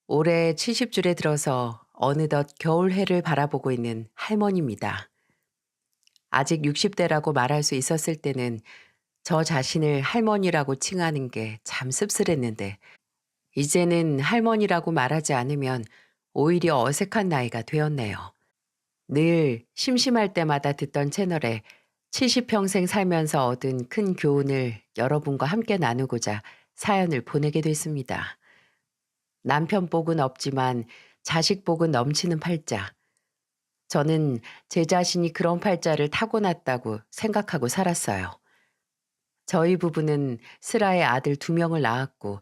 올해 70줄에 들어서 어느덧 겨울해를 바라보고 있는 할머니입니다. 아직 60대라고 말할 수 있었을 때는 저 자신을 할머니라고 칭하는 게 참 씁쓸했는데, 이제는 할머니라고 말하지 않으면 오히려 어색한 나이가 되었네요. 늘 심심할 때마다 듣던 채널에 70평생 살면서 얻은 큰 교훈을 여러분과 함께 나누고자 사연을 보내게 됐습니다. 남편 복은 없지만 자식 복은 넘치는 팔자. 저는 제 자신이 그런 팔자를 타고났다고 생각하고 살았어요. 저희 부부는 슬하에 아들 2명을 낳았고,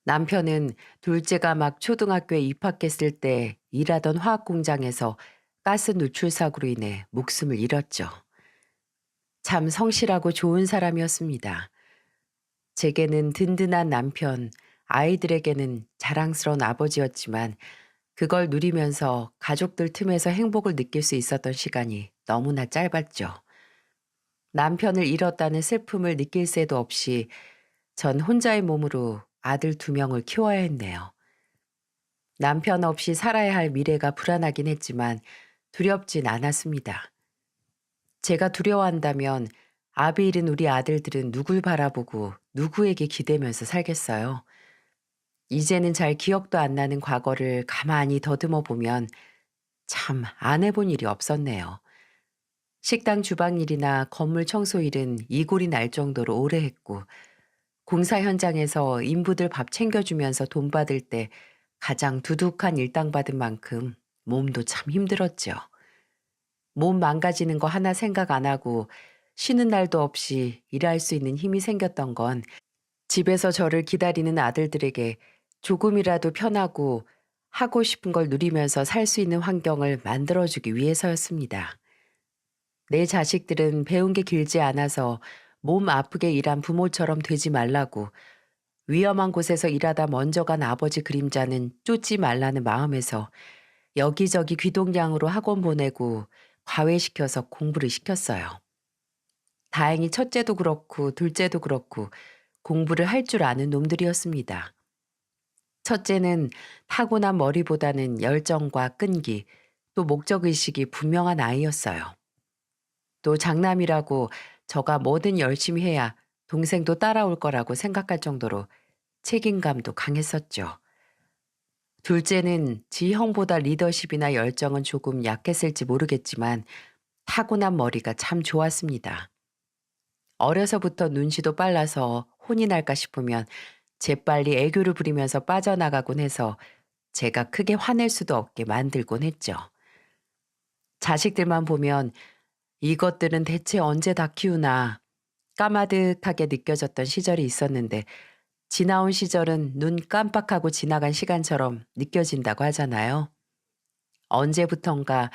남편은 둘째가 막 초등학교에 입학했을 때 일하던 화학 공장에서 가스 누출 사고로 인해 목숨을 잃었죠. 참 성실하고 좋은 사람이었습니다. 제게는 든든한 남편, 아이들에게는 자랑스러운 아버지였지만, 그걸 누리면서 가족들 틈에서 행복을 느낄 수 있었던 시간이 너무나 짧았죠. 남편을 잃었다는 슬픔을 느낄 새도 없이 전 혼자의 몸으로 아들 2명을 키워야 했네요. 남편 없이 살아야 할 미래가 불안하긴 했지만 두렵진 않았습니다. 제가 두려워한다면 아비 잃은 우리 아들들은 누굴 바라보고 누구에게 기대면서 살겠어요. 이제는 잘 기억도 안 나는 과거를 가만히 더듬어 보면 참 안 해본 일이 없었네요. 식당 주방 일이나 건물 청소 일은 이골이 날 정도로 오래 했고, 공사 현장에서 인부들 밥 챙겨주면서 돈 받을 때 가장 두둑한 일당 받은 만큼 몸도 참 힘들었죠. 몸 망가지는 거 하나 생각 안 하고 쉬는 날도 없이 일할 수 있는 힘이 생겼던 건 집에서 저를 기다리는 아들들에게 조금이라도 편하고 하고 싶은 걸 누리면서 살 수 있는 환경을 만들어주기 위해서였습니다. 내 자식들은 배운 게 길지 않아서 몸 아프게 일한 부모처럼 되지 말라고, 위험한 곳에서 일하다 먼저 간 아버지 그림자는 쫓지 말라는 마음에서 여기저기 귀동냥으로 학원 보내고 과외시켜서 공부를 시켰어요. 다행히 첫째도 그렇고 둘째도 그렇고 공부를 할 줄 아는 놈들이었습니다. 첫째는 타고난 머리보다는 열정과 끈기, 또 목적의식이 분명한 아이였어요. 또 장남이라고 저가 뭐든 열심히 해야 동생도 따라올 거라고 생각할 정도로 책임감도 강했었죠. 둘째는 지 형보다 리더십이나 열정은 조금 약했을지 모르겠지만 타고난 머리가 참 좋았습니다. 어려서부터 눈치도 빨라서 혼이 날까 싶으면 재빨리 애교를 부리면서 빠져나가곤 해서 제가 크게 화낼 수도 없게 만들곤 했죠. 자식들만 보면 이것들은 대체 언제 다 키우나 까마득하게 느껴졌던 시절이 있었는데, 지나온 시절은 눈 깜빡하고 지나간 시간처럼 느껴진다고 하잖아요. 언제부턴가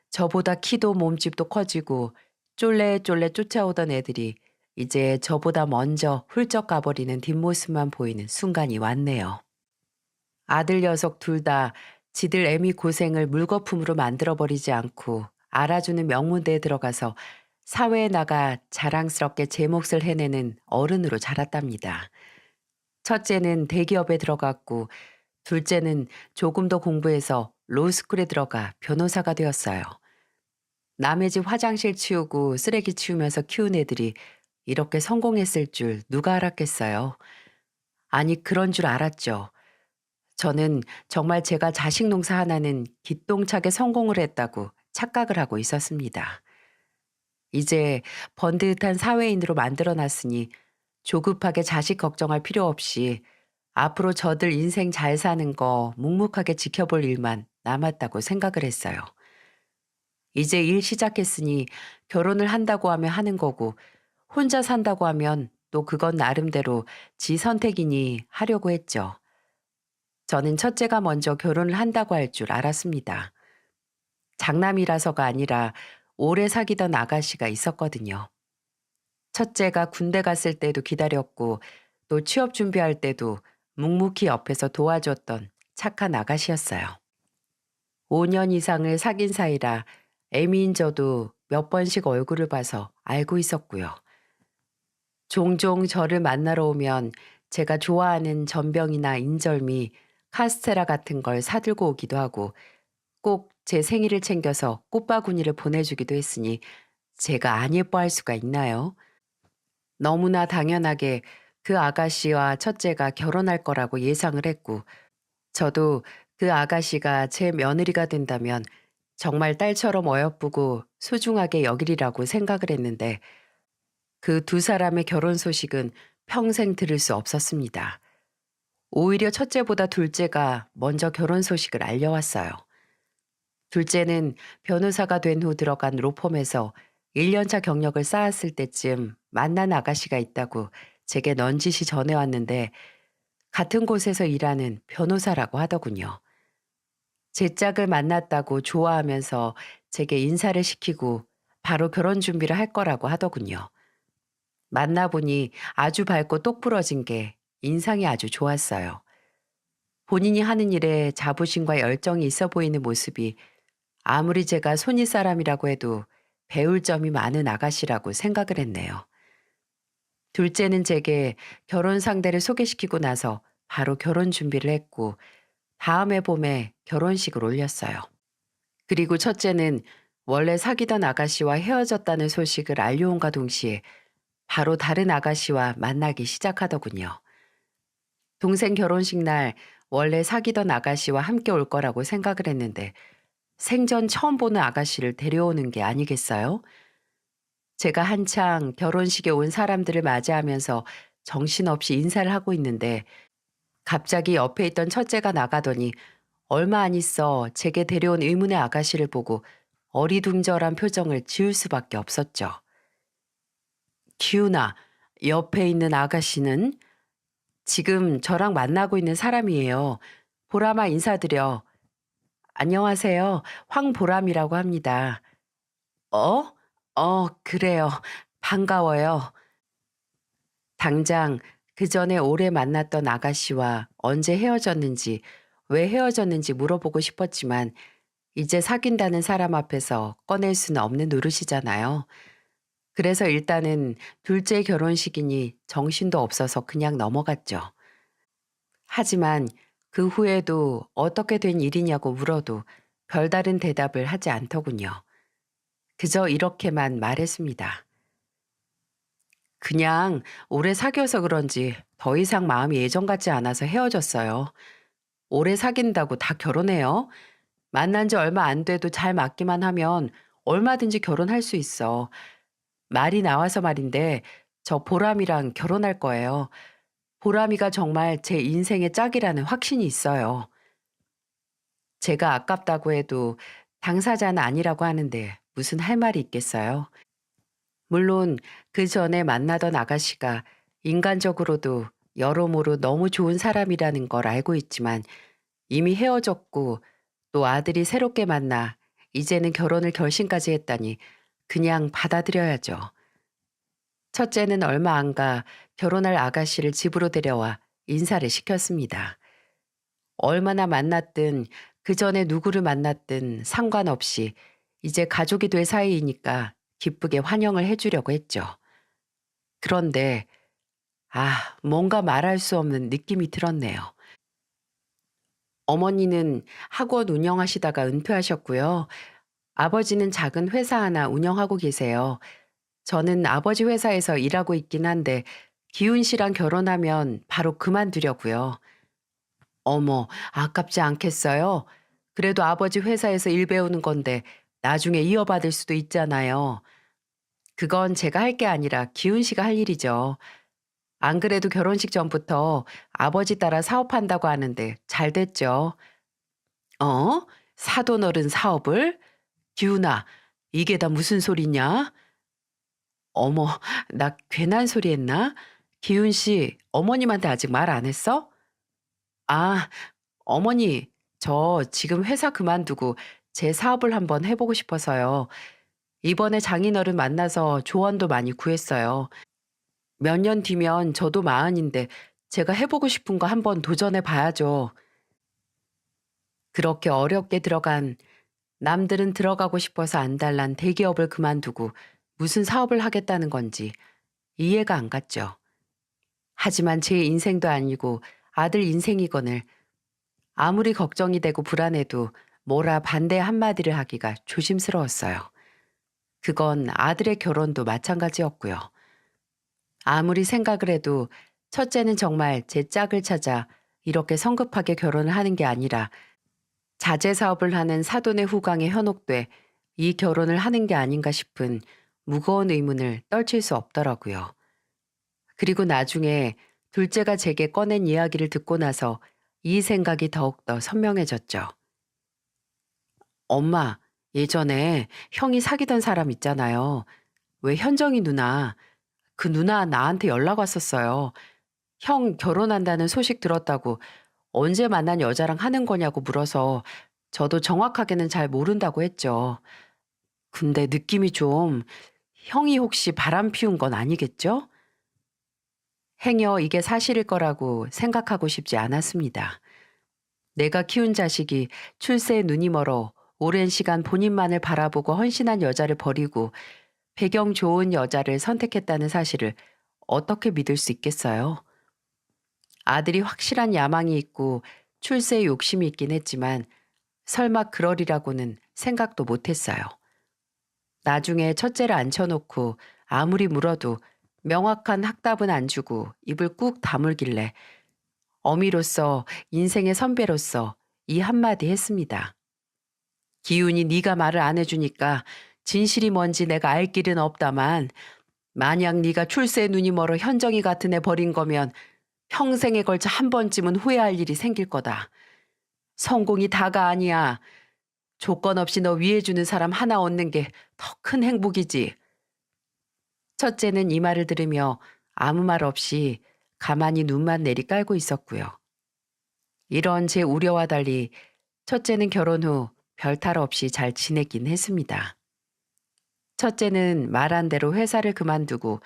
저보다 키도 몸집도 커지고 쫄래쫄래 쫓아오던 애들이 이제 저보다 먼저 훌쩍 가버리는 뒷모습만 보이는 순간이 왔네요. 아들 녀석 둘 다 지들 애미 고생을 물거품으로 만들어버리지 않고 알아주는 명문대에 들어가서 사회에 나가 자랑스럽게 제 몫을 해내는 어른으로 자랐답니다. 첫째는 대기업에 들어갔고, 둘째는 조금 더 공부해서 로스쿨에 들어가 변호사가 되었어요. 남의 집 화장실 치우고 쓰레기 치우면서 키운 애들이 이렇게 성공했을 줄 누가 알았겠어요. 아니, 그런 줄 알았죠. 저는 정말 제가 자식 농사 하나는 기똥차게 성공을 했다고 착각을 하고 있었습니다. 이제 번듯한 사회인으로 만들어놨으니 조급하게 자식 걱정할 필요 없이 앞으로 저들 인생 잘 사는 거 묵묵하게 지켜볼 일만 남았다고 생각을 했어요. 이제 일 시작했으니 결혼을 한다고 하면 하는 거고, 혼자 산다고 하면 또 그건 나름대로 지 선택이니 하려고 했죠. 저는 첫째가 먼저 결혼을 한다고 할 줄 알았습니다. 장남이라서가 아니라 오래 사귀던 아가씨가 있었거든요. 첫째가 군대 갔을 때도 기다렸고, 또 취업 준비할 때도 묵묵히 옆에서 도와줬던 착한 아가씨였어요. 5년 이상을 사귄 사이라 애미인 저도 몇 번씩 얼굴을 봐서 알고 있었고요. 종종 저를 만나러 오면 제가 좋아하는 전병이나 인절미, 카스테라 같은 걸 사들고 오기도 하고 꼭 제 생일을 챙겨서 꽃바구니를 보내주기도 했으니 제가 안 예뻐할 수가 있나요? 너무나 당연하게 그 아가씨와 첫째가 결혼할 거라고 예상을 했고 저도 그 아가씨가 제 며느리가 된다면 정말 딸처럼 어여쁘고 소중하게 여기리라고 생각을 했는데 그 두 사람의 결혼 소식은 평생 들을 수 없었습니다. 오히려 첫째보다 둘째가 먼저 결혼 소식을 알려왔어요. 둘째는 변호사가 된 후 들어간 로펌에서 1년차 경력을 쌓았을 때쯤 만난 아가씨가 있다고 제게 넌지시 전해왔는데 같은 곳에서 일하는 변호사라고 하더군요. 제 짝을 만났다고 좋아하면서 제게 인사를 시키고 바로 결혼 준비를 할 거라고 하더군요. 만나보니 아주 밝고 똑부러진 게 인상이 아주 좋았어요. 본인이 하는 일에 자부심과 열정이 있어 보이는 모습이 아무리 제가 손윗 사람이라고 해도 배울 점이 많은 아가씨라고 생각을 했네요. 둘째는 제게 결혼 상대를 소개시키고 나서 바로 결혼 준비를 했고 다음 해 봄에 결혼식을 올렸어요. 그리고 첫째는 원래 사귀던 아가씨와 헤어졌다는 소식을 알려온과 동시에 바로 다른 아가씨와 만나기 시작하더군요. 동생 결혼식 날 원래 사귀던 아가씨와 함께 올 거라고 생각을 했는데 생전 처음 보는 아가씨를 데려오는 게 아니겠어요? 제가 한창 결혼식에 온 사람들을 맞이하면서 정신없이 인사를 하고 있는데 갑자기 옆에 있던 첫째가 나가더니 얼마 안 있어 제게 데려온 의문의 아가씨를 보고 어리둥절한 표정을 지을 수밖에 없었죠. 기훈아, 옆에 있는 아가씨는 지금 저랑 만나고 있는 사람이에요. 보람아 인사드려. 안녕하세요. 황보람이라고 합니다. 어? 그래요. 반가워요. 당장 그 전에 오래 만났던 아가씨와 언제 헤어졌는지, 왜 헤어졌는지 물어보고 싶었지만 이제 사귄다는 사람 앞에서 꺼낼 수는 없는 노릇이잖아요. 그래서 일단은 둘째 결혼식이니 정신도 없어서 그냥 넘어갔죠. 하지만 그 후에도 어떻게 된 일이냐고 물어도 별다른 대답을 하지 않더군요. 그저 이렇게만 말했습니다. 그냥 오래 사귀어서 그런지 더 이상 마음이 예전 같지 않아서 헤어졌어요. 오래 사귄다고 다 결혼해요? 만난 지 얼마 안 돼도 잘 맞기만 하면 얼마든지 결혼할 수 있어. 말이 나와서 말인데 저 보람이랑 결혼할 거예요. 보람이가 정말 제 인생의 짝이라는 확신이 있어요. 제가 아깝다고 해도 당사자는 아니라고 하는데 무슨 할 말이 있겠어요? 물론 그 전에 만나던 아가씨가 인간적으로도 여러모로 너무 좋은 사람이라는 걸 알고 있지만 이미 헤어졌고 또 아들이 새롭게 만나 이제는 결혼을 결심까지 했다니 그냥 받아들여야죠. 첫째는 얼마 안 가 결혼할 아가씨를 집으로 데려와 인사를 시켰습니다. 얼마나 만났든 그 전에 누구를 만났든 상관없이 이제 가족이 될 사이이니까 기쁘게 환영을 해주려고 했죠. 그런데 뭔가 말할 수 없는 느낌이 들었네요. 어머니는 학원 운영하시다가 은퇴하셨고요. 아버지는 작은 회사 하나 운영하고 계세요. 저는 아버지 회사에서 일하고 있긴 한데 기훈 씨랑 결혼하면 바로 그만두려고요. 어머, 아깝지 않겠어요? 그래도 아버지 회사에서 일 배우는 건데 나중에 이어받을 수도 있잖아요. 그건 제가 할 게 아니라 기훈 씨가 할 일이죠. 안 그래도 결혼식 전부터 아버지 따라 사업한다고 하는데 잘 됐죠. 어? 사돈 어른 사업을? 기훈아, 이게 다 무슨 소리냐? 어머, 나 괜한 소리 했나? 기훈 씨, 어머님한테 아직 말 안 했어? 아, 어머니, 저 지금 회사 그만두고 제 사업을 한번 해보고 싶어서요. 이번에 장인어른 만나서 조언도 많이 구했어요. 몇 년 뒤면 저도 마흔인데 제가 해보고 싶은 거 한번 도전해 봐야죠. 그렇게 어렵게 들어간 남들은 들어가고 싶어서 안달난 대기업을 그만두고 무슨 사업을 하겠다는 건지 이해가 안 갔죠. 하지만 제 인생도 아니고 아들 인생이거늘 아무리 걱정이 되고 불안해도 뭐라 반대 한마디를 하기가 조심스러웠어요. 그건 아들의 결혼도 마찬가지였고요. 아무리 생각을 해도 첫째는 정말 제 짝을 찾아 이렇게 성급하게 결혼을 하는 게 아니라 자재 사업을 하는 사돈의 후광에 현혹돼 이 결혼을 하는 게 아닌가 싶은 무거운 의문을 떨칠 수 없더라고요. 그리고 나중에 둘째가 제게 꺼낸 이야기를 듣고 나서 이 생각이 더욱더 선명해졌죠. 엄마, 예전에 형이 사귀던 사람 있잖아요. 왜 현정이 누나, 그 누나 나한테 연락 왔었어요. 형 결혼한다는 소식 들었다고 언제 만난 여자랑 하는 거냐고 물어서 저도 정확하게는 잘 모른다고 했죠. 근데 느낌이 좀 형이 혹시 바람 피운 건 아니겠죠? 행여 이게 사실일 거라고 생각하고 싶지 않았습니다. 내가 키운 자식이 출세에 눈이 멀어 오랜 시간 본인만을 바라보고 헌신한 여자를 버리고 배경 좋은 여자를 선택했다는 사실을 어떻게 믿을 수 있겠어요? 아들이 확실한 야망이 있고 출세에 욕심이 있긴 했지만 설마 그러리라고는 생각도 못했어요. 나중에 첫째를 앉혀놓고 아무리 물어도 명확한 확답은 안 주고 입을 꾹 다물길래 어미로서 인생의 선배로서 이 한마디 했습니다. 기훈이 네가 말을 안 해주니까 진실이 뭔지 내가 알 길은 없다만 만약 네가 출세에 눈이 멀어 현정이 같은 애 버린 거면 평생에 걸쳐 한 번쯤은 후회할 일이 생길 거다. 성공이 다가 아니야. 조건 없이 너 위해주는 사람 하나 얻는 게 더 큰 행복이지. 첫째는 이 말을 들으며 아무 말 없이 가만히 눈만 내리깔고 있었고요. 이런 제 우려와 달리 첫째는 결혼 후 별탈 없이 잘 지내긴 했습니다. 첫째는 말한 대로 회사를 그만두고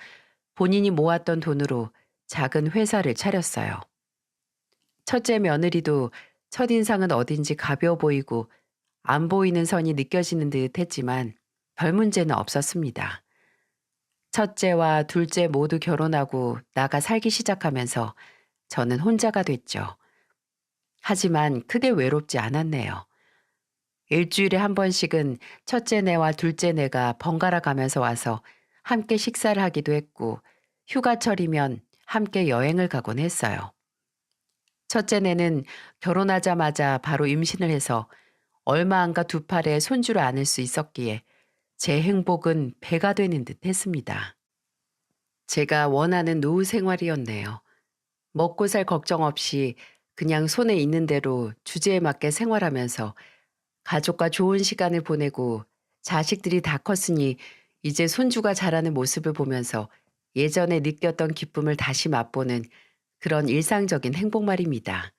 본인이 모았던 돈으로 작은 회사를 차렸어요. 첫째 며느리도 첫인상은 어딘지 가벼워 보이고 안 보이는 선이 느껴지는 듯 했지만 별 문제는 없었습니다. 첫째와 둘째 모두 결혼하고 나가 살기 시작하면서 저는 혼자가 됐죠. 하지만 크게 외롭지 않았네요. 일주일에 한 번씩은 첫째 네와 둘째 네가 번갈아 가면서 와서 함께 식사를 하기도 했고 휴가철이면 함께 여행을 가곤 했어요. 첫째 네는 결혼하자마자 바로 임신을 해서 얼마 안 가 두 팔에 손주를 안을 수 있었기에 제 행복은 배가 되는 듯 했습니다. 제가 원하는 노후 생활이었네요. 먹고 살 걱정 없이 그냥 손에 있는 대로 주제에 맞게 생활하면서 가족과 좋은 시간을 보내고 자식들이 다 컸으니 이제 손주가 자라는 모습을 보면서 예전에 느꼈던 기쁨을 다시 맛보는 그런 일상적인 행복 말입니다.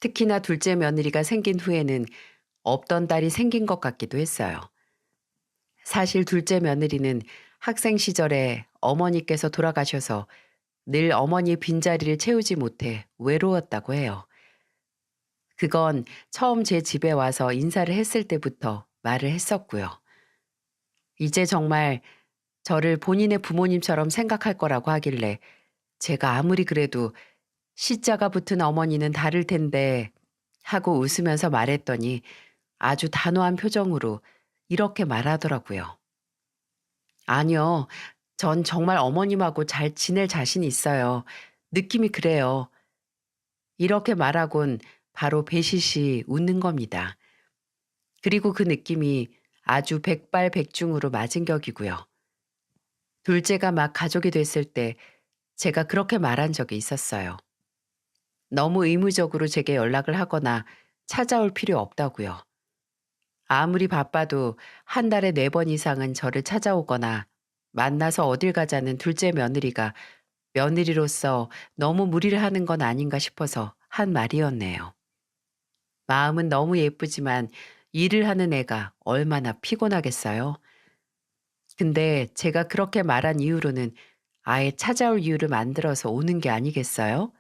특히나 둘째 며느리가 생긴 후에는 없던 딸이 생긴 것 같기도 했어요. 사실 둘째 며느리는 학생 시절에 어머니께서 돌아가셔서 늘 어머니의 빈자리를 채우지 못해 외로웠다고 해요. 그건 처음 제 집에 와서 인사를 했을 때부터 말을 했었고요. 이제 정말 저를 본인의 부모님처럼 생각할 거라고 하길래 제가 아무리 그래도 시자가 붙은 어머니는 다를 텐데 하고 웃으면서 말했더니 아주 단호한 표정으로 이렇게 말하더라고요. 아니요. 전 정말 어머님하고 잘 지낼 자신이 있어요. 느낌이 그래요. 이렇게 말하곤 바로 배시시 웃는 겁니다. 그리고 그 느낌이 아주 백발백중으로 맞은 격이고요. 둘째가 막 가족이 됐을 때 제가 그렇게 말한 적이 있었어요. 너무 의무적으로 제게 연락을 하거나 찾아올 필요 없다고요. 아무리 바빠도 한 달에 4번 이상은 저를 찾아오거나 만나서 어딜 가자는 둘째 며느리가 며느리로서 너무 무리를 하는 건 아닌가 싶어서 한 말이었네요. 마음은 너무 예쁘지만 일을 하는 애가 얼마나 피곤하겠어요. 근데 제가 그렇게 말한 이후로는 아예 찾아올 이유를 만들어서 오는 게 아니겠어요?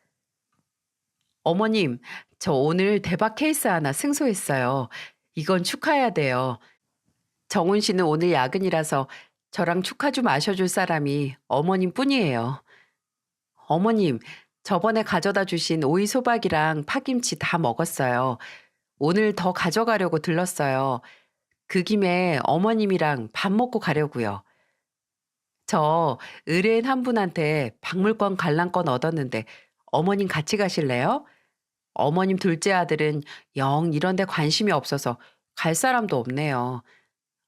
어머님, 저 오늘 대박 케이스 하나 승소했어요. 이건 축하해야 돼요. 정훈 씨는 오늘 야근이라서 저랑 축하 좀 마셔줄 사람이 어머님 뿐이에요. 어머님, 저번에 가져다 주신 오이 소박이랑 파김치 다 먹었어요. 오늘 더 가져가려고 들렀어요. 그 김에 어머님이랑 밥 먹고 가려고요. 저 의뢰인 한 분한테 박물관 관람권 얻었는데 어머님 같이 가실래요? 어머님 둘째 아들은 영 이런 데 관심이 없어서 갈 사람도 없네요.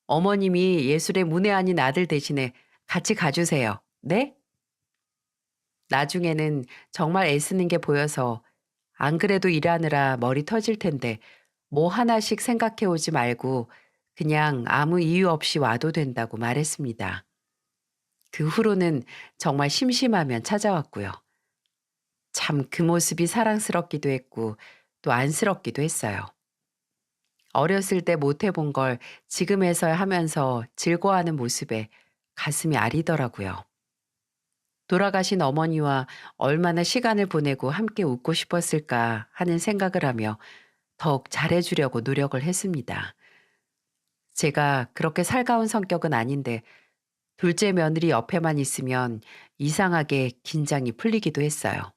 어머님이 예술의 문외한인 아들 대신에 같이 가주세요. 네? 나중에는 정말 애쓰는 게 보여서 안 그래도 일하느라 머리 터질 텐데 뭐 하나씩 생각해 오지 말고 그냥 아무 이유 없이 와도 된다고 말했습니다. 그 후로는 정말 심심하면 찾아왔고요. 참 그 모습이 사랑스럽기도 했고 또 안쓰럽기도 했어요. 어렸을 때 못 해본 걸 지금에서야 하면서 즐거워하는 모습에 가슴이 아리더라고요. 돌아가신 어머니와 얼마나 시간을 보내고 함께 웃고 싶었을까 하는 생각을 하며 더욱 잘해주려고 노력을 했습니다. 제가 그렇게 살가운 성격은 아닌데 둘째 며느리 옆에만 있으면 이상하게 긴장이 풀리기도 했어요.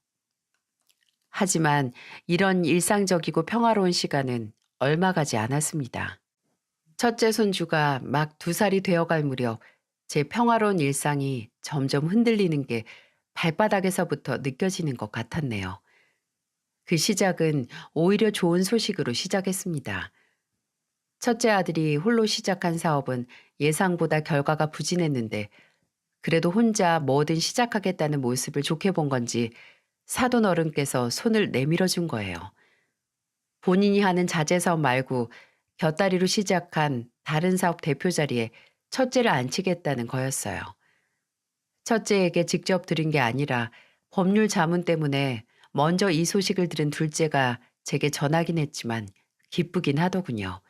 하지만 이런 일상적이고 평화로운 시간은 얼마 가지 않았습니다. 첫째 손주가 막 2살이 되어갈 무렵 제 평화로운 일상이 점점 흔들리는 게 발바닥에서부터 느껴지는 것 같았네요. 그 시작은 오히려 좋은 소식으로 시작했습니다. 첫째 아들이 홀로 시작한 사업은 예상보다 결과가 부진했는데 그래도 혼자 뭐든 시작하겠다는 모습을 좋게 본 건지 사돈 어른께서 손을 내밀어 준 거예요. 본인이 하는 자재 사업 말고 곁다리로 시작한 다른 사업 대표 자리에 첫째를 앉히겠다는 거였어요. 첫째에게 직접 들은 게 아니라 법률 자문 때문에 먼저 이 소식을 들은 둘째가 제게 전하긴 했지만 기쁘긴 하더군요.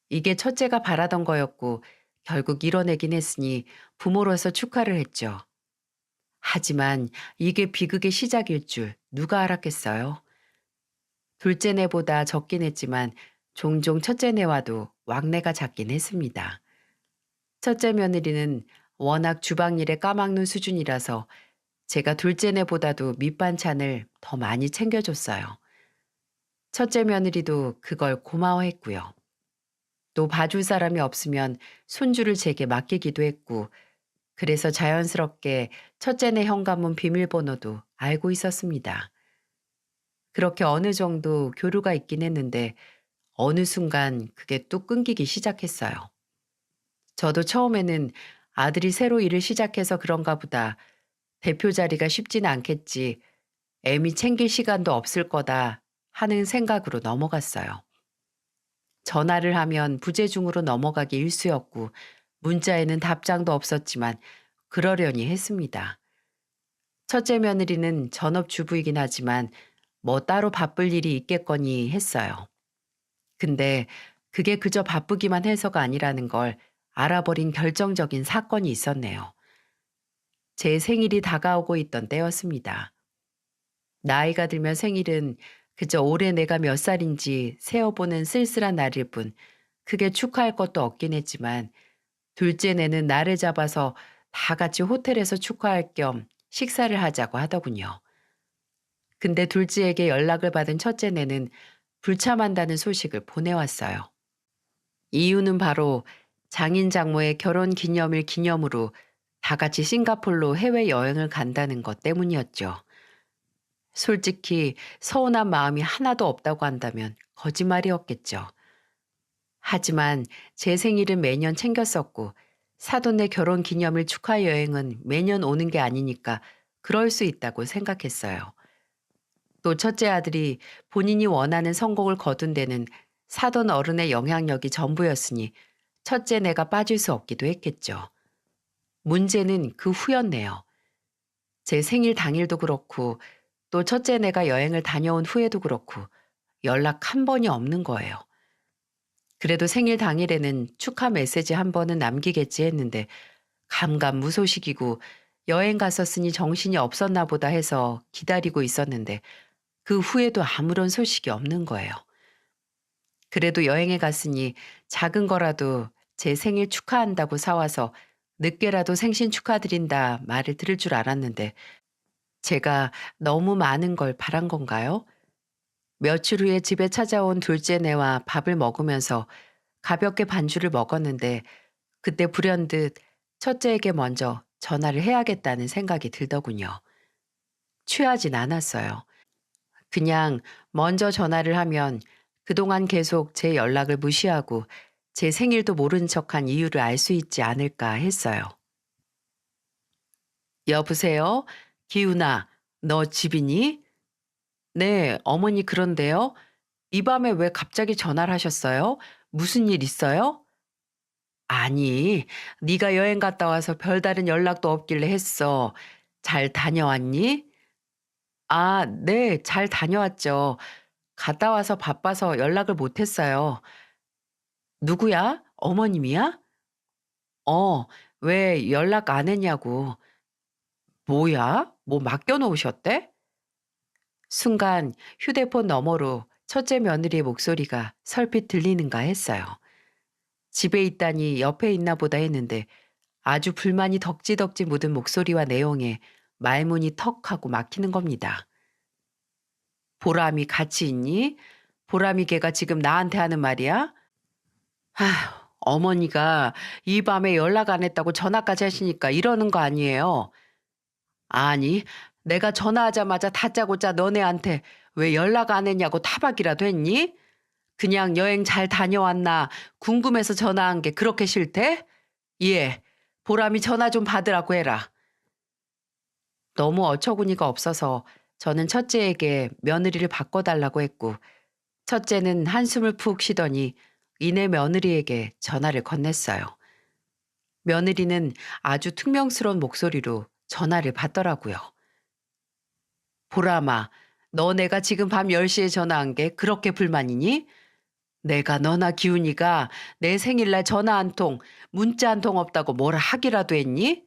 이게 첫째가 바라던 거였고 결국 이뤄내긴 했으니 부모로서 축하를 했죠. 하지만 이게 비극의 시작일 줄 누가 알았겠어요? 둘째네보다 적긴 했지만 종종 첫째네와도 왕래가 잦긴 했습니다. 첫째 며느리는 워낙 주방일에 까막눈 수준이라서 제가 둘째네보다도 밑반찬을 더 많이 챙겨줬어요. 첫째 며느리도 그걸 고마워했고요. 또 봐줄 사람이 없으면 손주를 제게 맡기기도 했고 그래서 자연스럽게 첫째네 현관문 비밀번호도 알고 있었습니다. 그렇게 어느 정도 교류가 있긴 했는데 어느 순간 그게 또 끊기기 시작했어요. 저도 처음에는 아들이 새로 일을 시작해서 그런가 보다. 대표 자리가 쉽지는 않겠지. 애미 챙길 시간도 없을 거다 하는 생각으로 넘어갔어요. 전화를 하면 부재중으로 넘어가기 일쑤였고 문자에는 답장도 없었지만 그러려니 했습니다. 첫째 며느리는 전업주부이긴 하지만 뭐 따로 바쁠 일이 있겠거니 했어요. 근데 그게 그저 바쁘기만 해서가 아니라는 걸 알아버린 결정적인 사건이 있었네요. 제 생일이 다가오고 있던 때였습니다. 나이가 들면 생일은 그저 올해 내가 몇 살인지 세어보는 쓸쓸한 날일 뿐 크게 축하할 것도 없긴 했지만 둘째 내는 날을 잡아서 다 같이 호텔에서 축하할 겸 식사를 하자고 하더군요. 근데 둘째에게 연락을 받은 첫째 내는 불참한다는 소식을 보내왔어요. 이유는 바로 장인 장모의 결혼 기념일 기념으로 다 같이 싱가폴로 해외여행을 간다는 것 때문이었죠. 솔직히 서운한 마음이 하나도 없다고 한다면 거짓말이었겠죠. 하지만 제 생일은 매년 챙겼었고 사돈네 결혼 기념일 축하 여행은 매년 오는 게 아니니까 그럴 수 있다고 생각했어요. 또 첫째 아들이 본인이 원하는 성공을 거둔 데는 사돈 어른의 영향력이 전부였으니 첫째 내가 빠질 수 없기도 했겠죠. 문제는 그 후였네요. 제 생일 당일도 그렇고 또 첫째 내가 여행을 다녀온 후에도 그렇고 연락 한 번이 없는 거예요. 그래도 생일 당일에는 축하 메시지 한 번은 남기겠지 했는데 감감무소식이고 여행 갔었으니 정신이 없었나 보다 해서 기다리고 있었는데 그 후에도 아무런 소식이 없는 거예요. 그래도 여행에 갔으니 작은 거라도 제 생일 축하한다고 사와서 늦게라도 생신 축하드린다 말을 들을 줄 알았는데 제가 너무 많은 걸 바란 건가요? 며칠 후에 집에 찾아온 둘째네와 밥을 먹으면서 가볍게 반주를 먹었는데 그때 불현듯 첫째에게 먼저 전화를 해야겠다는 생각이 들더군요. 취하진 않았어요. 그냥 먼저 전화를 하면 그동안 계속 제 연락을 무시하고 제 생일도 모른 척한 이유를 알 수 있지 않을까 했어요. 여보세요? 기훈아, 너 집이니? 네, 어머니 그런데요. 이 밤에 왜 갑자기 전화를 하셨어요? 무슨 일 있어요? 아니, 네가 여행 갔다 와서 별다른 연락도 없길래 했어. 잘 다녀왔니? 아, 네, 잘 다녀왔죠. 갔다 와서 바빠서 연락을 못 했어요. 누구야? 어머님이야? 어, 왜 연락 안 했냐고. 뭐야? 뭐 맡겨 놓으셨대? 순간 휴대폰 너머로 첫째 며느리의 목소리가 설핏 들리는가 했어요. 집에 있다니 옆에 있나 보다 했는데 아주 불만이 덕지덕지 묻은 목소리와 내용에 말문이 턱 하고 막히는 겁니다. 보람이 같이 있니? 보람이 걔가 지금 나한테 하는 말이야? 아휴, 어머니가 이 밤에 연락 안 했다고 전화까지 하시니까 이러는 거 아니에요. 아니, 내가 전화하자마자 다짜고짜 너네한테 왜 연락 안 했냐고 타박이라도 했니? 그냥 여행 잘 다녀왔나 궁금해서 전화한 게 그렇게 싫대? 예, 보람이 전화 좀 받으라고 해라. 너무 어처구니가 없어서 저는 첫째에게 며느리를 바꿔달라고 했고, 첫째는 한숨을 푹 쉬더니 이내 며느리에게 전화를 건넸어요. 며느리는 아주 퉁명스러운 목소리로 전화를 받더라고요. 보람아, 너 내가 지금 밤 10시에 전화한 게 그렇게 불만이니? 내가 너나 기훈이가 내 생일날 전화 한 통, 문자 한 통 없다고 뭐라 하기라도 했니?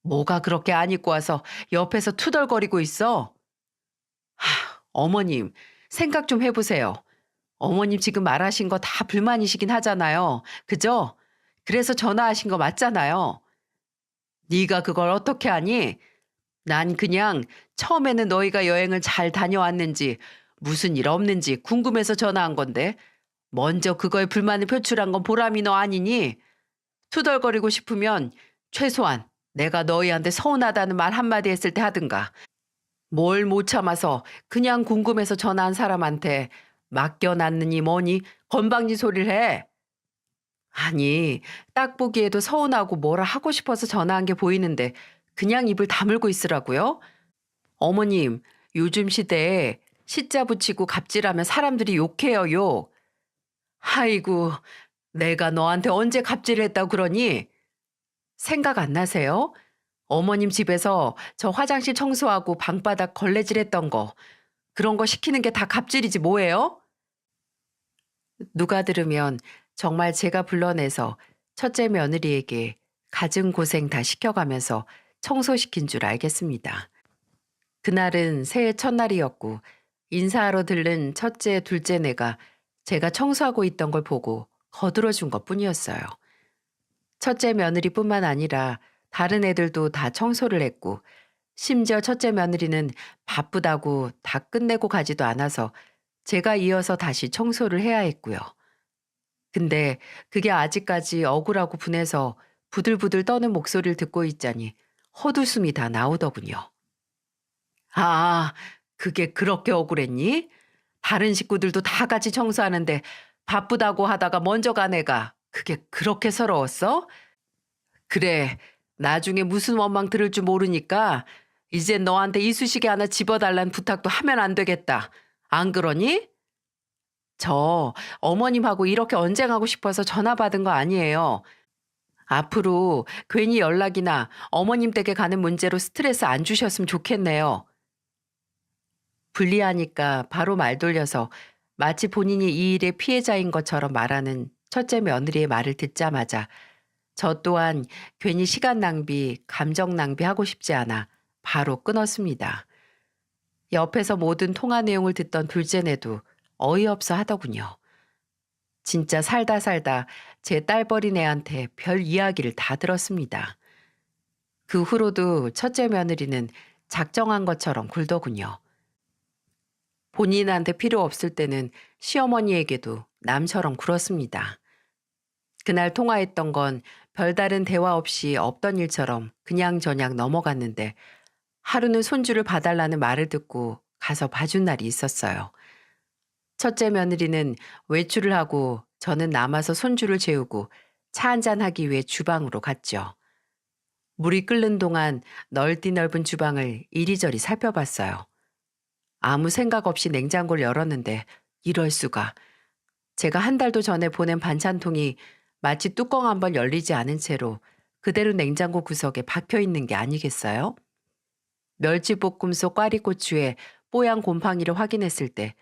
뭐가 그렇게 안 입고 와서 옆에서 투덜거리고 있어? 어머님, 생각 좀 해보세요. 어머님 지금 말하신 거 다 불만이시긴 하잖아요. 그죠? 그래서 전화하신 거 맞잖아요. 네가 그걸 어떻게 하니? 난 그냥 처음에는 너희가 여행을 잘 다녀왔는지 무슨 일 없는지 궁금해서 전화한 건데 먼저 그거에 불만을 표출한 건 보람이 너 아니니? 투덜거리고 싶으면 최소한 내가 너희한테 서운하다는 말 한마디 했을 때 하든가. 뭘 못 참아서 그냥 궁금해서 전화한 사람한테 맡겨놨느니 뭐니 건방진 소리를 해. 아니, 딱 보기에도 서운하고 뭐라 하고 싶어서 전화한 게 보이는데 그냥 입을 다물고 있으라고요? 어머님, 요즘 시대에 시자 붙이고 갑질하면 사람들이 욕해요, 욕. 아이고, 내가 너한테 언제 갑질을 했다고 그러니? 생각 안 나세요? 어머님 집에서 저 화장실 청소하고 방바닥 걸레질 했던 거, 그런 거 시키는 게 다 갑질이지 뭐예요? 누가 들으면 정말 제가 불러내서 첫째 며느리에게 갖은 고생 다 시켜가면서 청소시킨 줄 알겠습니다. 그날은 새해 첫날이었고 인사하러 들른 첫째, 둘째네가 제가 청소하고 있던 걸 보고 거들어준 것뿐이었어요. 첫째 며느리뿐만 아니라 다른 애들도 다 청소를 했고 심지어 첫째 며느리는 바쁘다고 다 끝내고 가지도 않아서 제가 이어서 다시 청소를 해야 했고요. 근데 그게 아직까지 억울하고 분해서 부들부들 떠는 목소리를 듣고 있자니 헛웃음이 다 나오더군요. 아, 그게 그렇게 억울했니? 다른 식구들도 다 같이 청소하는데 바쁘다고 하다가 먼저 간 애가 그게 그렇게 서러웠어? 그래, 나중에 무슨 원망 들을 줄 모르니까 이제 너한테 이쑤시개 하나 집어달란 부탁도 하면 안 되겠다. 안 그러니? 저 어머님하고 이렇게 언쟁하고 싶어서 전화 받은 거 아니에요. 앞으로 괜히 연락이나 어머님 댁에 가는 문제로 스트레스 안 주셨으면 좋겠네요. 불리하니까 바로 말 돌려서 마치 본인이 이 일의 피해자인 것처럼 말하는 첫째 며느리의 말을 듣자마자 저 또한 괜히 시간 낭비, 감정 낭비하고 싶지 않아 바로 끊었습니다. 옆에서 모든 통화 내용을 듣던 둘째네도 어이없어 하더군요. 진짜 살다 살다 제 딸버린 애한테 별 이야기를 다 들었습니다. 그 후로도 첫째 며느리는 작정한 것처럼 굴더군요. 본인한테 필요 없을 때는 시어머니에게도 남처럼 굴었습니다. 그날 통화했던 건 별다른 대화 없이 없던 일처럼 그냥저냥 넘어갔는데 하루는 손주를 봐달라는 말을 듣고 가서 봐준 날이 있었어요. 첫째 며느리는 외출을 하고 저는 남아서 손주를 재우고 차 한잔 하기 위해 주방으로 갔죠. 물이 끓는 동안 넓디 넓은 주방을 이리저리 살펴봤어요. 아무 생각 없이 냉장고를 열었는데 이럴 수가. 제가 한 달도 전에 보낸 반찬통이 마치 뚜껑 한 번 열리지 않은 채로 그대로 냉장고 구석에 박혀 있는 게 아니겠어요? 멸치볶음 속 꽈리고추에 뽀얀 곰팡이를 확인했을 때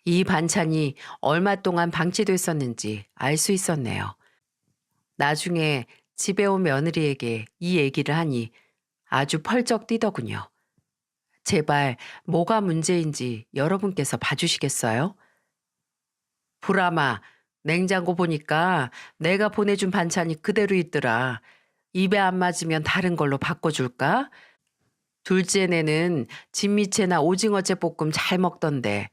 이 반찬이 얼마 동안 방치됐었는지 알 수 있었네요. 나중에 집에 온 며느리에게 이 얘기를 하니 아주 펄쩍 뛰더군요. 제발 뭐가 문제인지 여러분께서 봐주시겠어요? 보람아, 냉장고 보니까 내가 보내준 반찬이 그대로 있더라. 입에 안 맞으면 다른 걸로 바꿔줄까? 둘째네는 진미채나 오징어채 볶음 잘 먹던데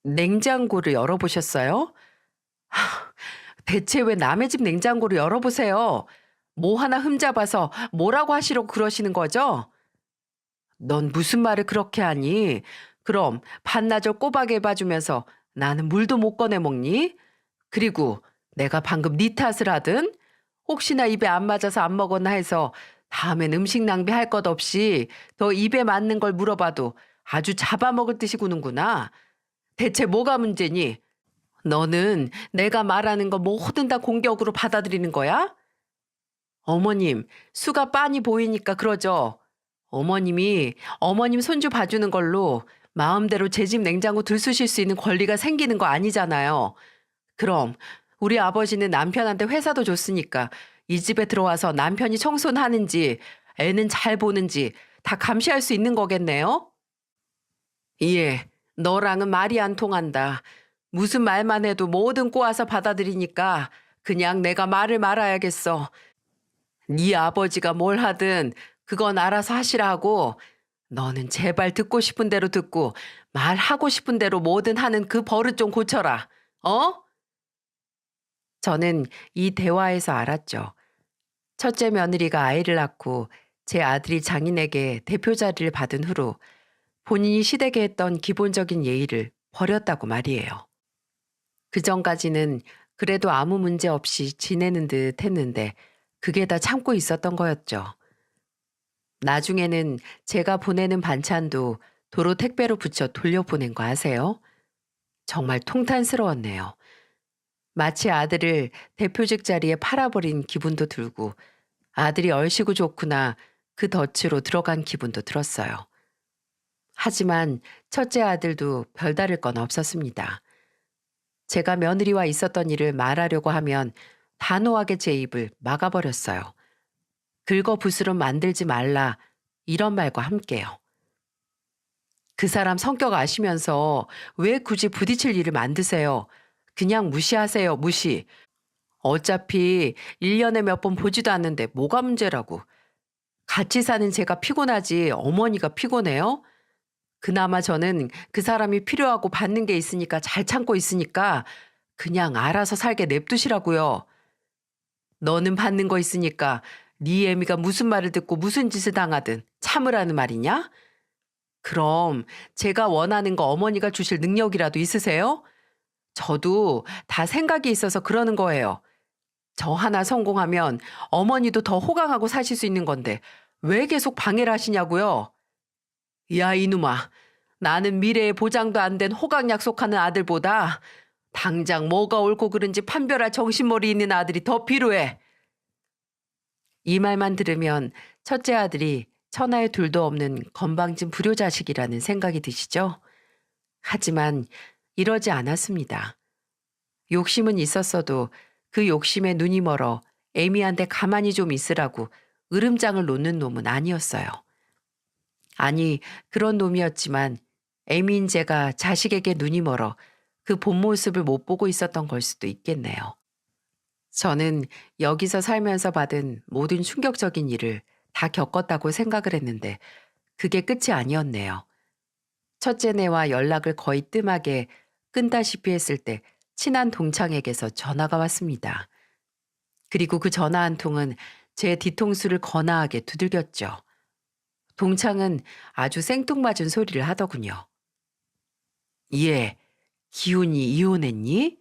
냉장고를 열어보셨어요? 대체 왜 남의 집 냉장고를 열어보세요? 뭐 하나 흠잡아서 뭐라고 하시려고 그러시는 거죠? 넌 무슨 말을 그렇게 하니? 그럼 반나절 꼬박에 봐주면서 나는 물도 못 꺼내 먹니? 그리고 내가 방금 네 탓을 하든 혹시나 입에 안 맞아서 안 먹었나 해서 다음엔 음식 낭비할 것 없이 더 입에 맞는 걸 물어봐도 아주 잡아먹을 듯이 구는구나. 대체 뭐가 문제니? 너는 내가 말하는 거 뭐든 다 공격으로 받아들이는 거야? 어머님, 수가 빤히 보이니까 그러죠. 어머님이 어머님 손주 봐주는 걸로 마음대로 제 집 냉장고 들쑤실 수 있는 권리가 생기는 거 아니잖아요. 그럼 우리 아버지는 남편한테 회사도 줬으니까 이 집에 들어와서 남편이 청소는 하는지 애는 잘 보는지 다 감시할 수 있는 거겠네요? 예, 너랑은 말이 안 통한다. 무슨 말만 해도 뭐든 꼬아서 받아들이니까 그냥 내가 말을 말아야겠어. 네 아버지가 뭘 하든 그건 알아서 하시라고. 너는 제발 듣고 싶은 대로 듣고 말하고 싶은 대로 뭐든 하는 그 버릇 좀 고쳐라. 어? 저는 이 대화에서 알았죠. 첫째 며느리가 아이를 낳고 제 아들이 장인에게 대표 자리를 받은 후로 본인이 시댁에 했던 기본적인 예의를 버렸다고 말이에요. 그전까지는 그래도 아무 문제 없이 지내는 듯 했는데 그게 다 참고 있었던 거였죠. 나중에는 제가 보내는 반찬도 도로 택배로 붙여 돌려보낸 거 아세요? 정말 통탄스러웠네요. 마치 아들을 대표직 자리에 팔아버린 기분도 들고 아들이 얼씨구 좋구나 그 덫으로 들어간 기분도 들었어요. 하지만 첫째 아들도 별다를 건 없었습니다. 제가 며느리와 있었던 일을 말하려고 하면 단호하게 제 입을 막아버렸어요. 긁어부스럼 만들지 말라 이런 말과 함께요. 그 사람 성격 아시면서 왜 굳이 부딪힐 일을 만드세요? 그냥 무시하세요, 무시. 어차피 1년에 몇 번 보지도 않는데 뭐가 문제라고. 같이 사는 제가 피곤하지 어머니가 피곤해요? 그나마 저는 그 사람이 필요하고 받는 게 있으니까 잘 참고 있으니까 그냥 알아서 살게 냅두시라고요. 너는 받는 거 있으니까 네 애미가 무슨 말을 듣고 무슨 짓을 당하든 참으라는 말이냐? 그럼 제가 원하는 거 어머니가 주실 능력이라도 있으세요? 저도 다 생각이 있어서 그러는 거예요. 저 하나 성공하면 어머니도 더 호강하고 사실 수 있는 건데 왜 계속 방해를 하시냐고요? 야, 이놈아. 나는 미래에 보장도 안 된 호강 약속하는 아들보다 당장 뭐가 옳고 그른지 판별할 정신머리 있는 아들이 더 필요해. 이 말만 들으면 첫째 아들이 천하에 둘도 없는 건방진 불효자식이라는 생각이 드시죠? 하지만 이러지 않았습니다. 욕심은 있었어도 그 욕심에 눈이 멀어 애미한테 가만히 좀 있으라고 으름장을 놓는 놈은 아니었어요. 아니, 그런 놈이었지만 애미인 제가 자식에게 눈이 멀어 그 본 모습을 못 보고 있었던 걸 수도 있겠네요. 저는 여기서 살면서 받은 모든 충격적인 일을 다 겪었다고 생각을 했는데 그게 끝이 아니었네요. 첫째네와 연락을 거의 뜸하게 끊다시피 했을 때 친한 동창에게서 전화가 왔습니다. 그리고 그 전화 한 통은 제 뒤통수를 거나하게 두들겼죠. 동창은 아주 생뚱맞은 소리를 하더군요. 얘, 기훈이 이혼했니?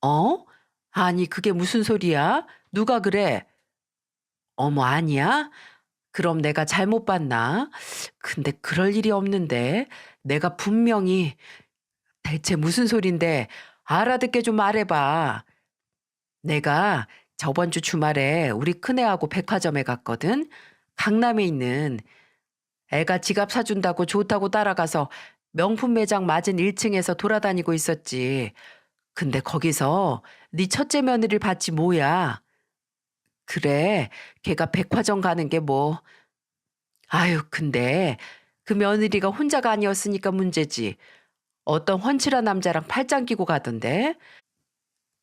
어? 아니, 그게 무슨 소리야? 누가 그래? 어머, 아니야? 그럼 내가 잘못 봤나? 근데 그럴 일이 없는데. 내가 분명히 대체 무슨 소린데 알아듣게 좀 말해봐. 내가 저번 주 주말에 우리 큰애하고 백화점에 갔거든. 강남에 있는 애가 지갑 사준다고 좋다고 따라가서 명품 매장 맞은 1층에서 돌아다니고 있었지. 근데 거기서 네 첫째 며느리를 봤지 뭐야. 그래, 걔가 백화점 가는 게 뭐. 아유, 근데 그 며느리가 혼자가 아니었으니까 문제지. 어떤 훤칠한 남자랑 팔짱 끼고 가던데.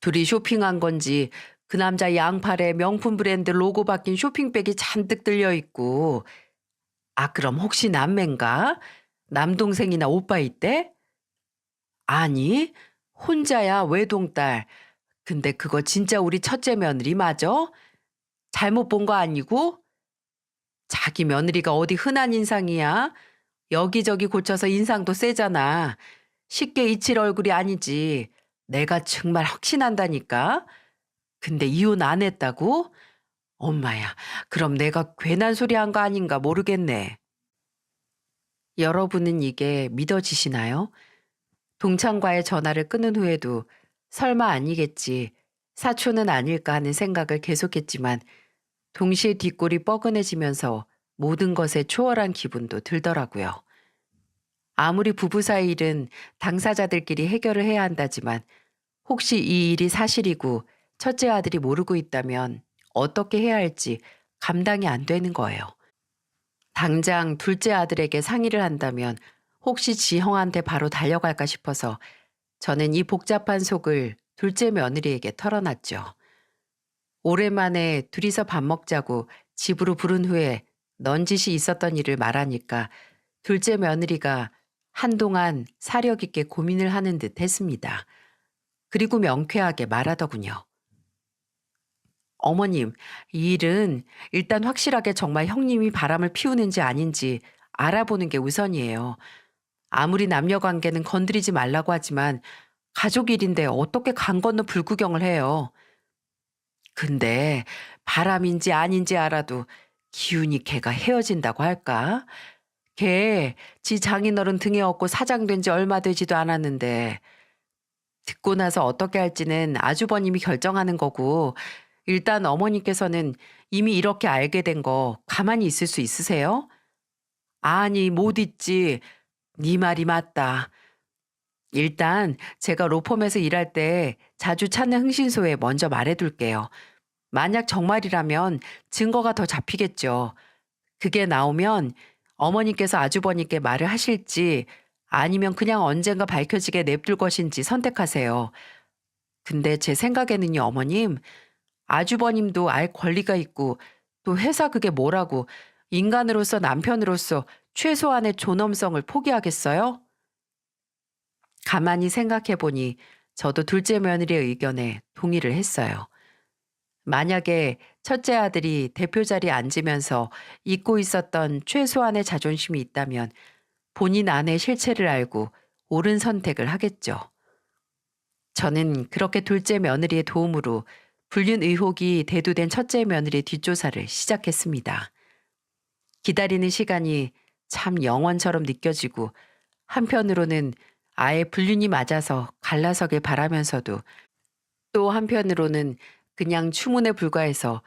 둘이 쇼핑한 건지 그 남자 양팔에 명품 브랜드 로고 박힌 쇼핑백이 잔뜩 들려 있고. 아, 그럼 혹시 남매인가? 남동생이나 오빠 있대? 아니, 혼자야, 외동딸. 근데 그거 진짜 우리 첫째 며느리 맞아? 잘못 본 거 아니고? 자기 며느리가 어디 흔한 인상이야? 여기저기 고쳐서 인상도 세잖아. 쉽게 잊힐 얼굴이 아니지. 내가 정말 확신한다니까. 근데 이혼 안 했다고? 엄마야, 그럼 내가 괜한 소리 한 거 아닌가 모르겠네. 여러분은 이게 믿어지시나요? 동창과의 전화를 끊은 후에도 설마 아니겠지, 사촌은 아닐까 하는 생각을 계속했지만 동시에 뒷골이 뻐근해지면서 모든 것에 초월한 기분도 들더라고요. 아무리 부부 사이 일은 당사자들끼리 해결을 해야 한다지만 혹시 이 일이 사실이고 첫째 아들이 모르고 있다면 어떻게 해야 할지 감당이 안 되는 거예요. 당장 둘째 아들에게 상의를 한다면 혹시 지형한테 바로 달려갈까 싶어서 저는 이 복잡한 속을 둘째 며느리에게 털어놨죠. 오랜만에 둘이서 밥 먹자고 집으로 부른 후에 넌짓이 있었던 일을 말하니까 둘째 며느리가 한동안 사력 있게 고민을 하는 듯 했습니다. 그리고 명쾌하게 말하더군요. 어머님, 이 일은 일단 확실하게 정말 형님이 바람을 피우는지 아닌지 알아보는 게 우선이에요. 아무리 남녀 관계는 건드리지 말라고 하지만 가족 일인데 어떻게 강 건너 불구경을 해요. 근데 바람인지 아닌지 알아도 기훈이 걔가 헤어진다고 할까? 걔 지 장인어른 등에 업고 사장된 지 얼마 되지도 않았는데 듣고 나서 어떻게 할지는 아주버님이 결정하는 거고 일단 어머니께서는 이미 이렇게 알게 된 거 가만히 있을 수 있으세요? 아니 못 있지. 네 말이 맞다. 일단 제가 로펌에서 일할 때 자주 찾는 흥신소에 먼저 말해둘게요. 만약 정말이라면 증거가 더 잡히겠죠. 그게 나오면 어머니께서 아주버님께 말을 하실지 아니면 그냥 언젠가 밝혀지게 냅둘 것인지 선택하세요. 근데 제 생각에는요, 어머님, 아주버님도 알 권리가 있고 또 회사 그게 뭐라고 인간으로서 남편으로서 최소한의 존엄성을 포기하겠어요? 가만히 생각해 보니 저도 둘째 며느리의 의견에 동의를 했어요. 만약에 첫째 아들이 대표 자리에 앉으면서 잊고 있었던 최소한의 자존심이 있다면 본인 안의 실체를 알고 옳은 선택을 하겠죠. 저는 그렇게 둘째 며느리의 도움으로 불륜 의혹이 대두된 첫째 며느리 뒷조사를 시작했습니다. 기다리는 시간이 참 영원처럼 느껴지고 한편으로는 아예 불륜이 맞아서 갈라서길 바라면서도 또 한편으로는 그냥 추문에 불과해서